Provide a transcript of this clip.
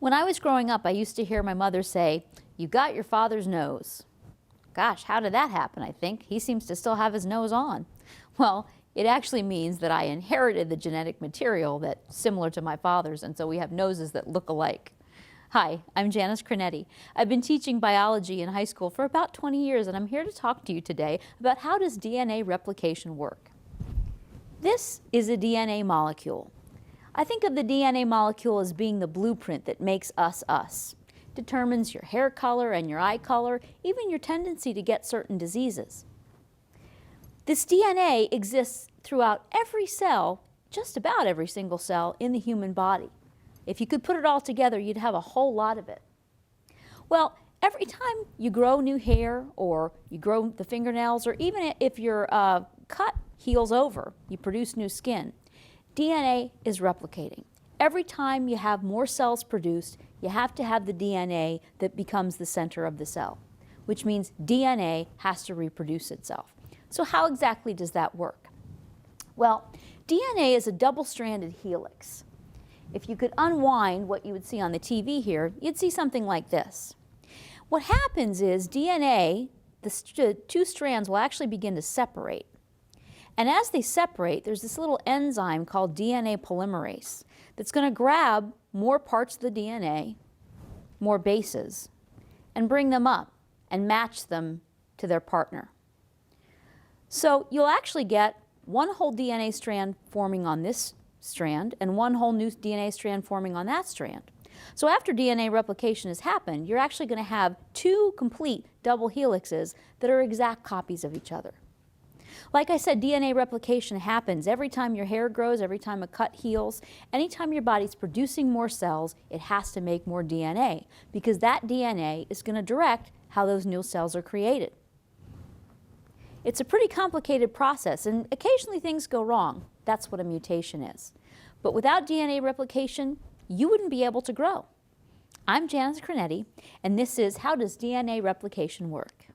When I was growing up, I used to hear my mother say, "You got your father's nose." Gosh, how did that happen, I think? He seems to still have his nose on. Well, it actually means that I inherited the genetic material that's similar to my father's, and so we have noses that look alike. Hi, I'm Janice Creneti. I've been teaching biology in high school for about 20 years, and I'm here to talk to you today about how does DNA replication work. This is a DNA molecule. I think of the DNA molecule as being the blueprint that makes us us. Determines your hair color and your eye color, even your tendency to get certain diseases. This DNA exists throughout every cell, just about every single cell in the human body. If you could put it all together, you'd have a whole lot of it. Well, every time you grow new hair, or you grow the fingernails, or even if your cut heals over, you produce new skin, DNA is replicating. Every time you have more cells produced, you have to have the DNA that becomes the center of the cell, which means DNA has to reproduce itself. So how exactly does that work? Well, DNA is a double-stranded helix. If you could unwind what you would see on the TV here, you'd see something like this. What happens is DNA, the two strands will actually begin to separate. And as they separate, there's this little enzyme called DNA polymerase that's going to grab more parts of the DNA, more bases, and bring them up and match them to their partner. So you'll actually get one whole DNA strand forming on this strand and one whole new DNA strand forming on that strand. So after DNA replication has happened, you're actually going to have two complete double helixes that are exact copies of each other. Like I said, DNA replication happens every time your hair grows, every time a cut heals. Anytime your body's producing more cells, it has to make more DNA, because that DNA is going to direct how those new cells are created. It's a pretty complicated process, and occasionally things go wrong. That's what a mutation is. But without DNA replication, you wouldn't be able to grow. I'm Janice Creneti, and this is How Does DNA Replication Work?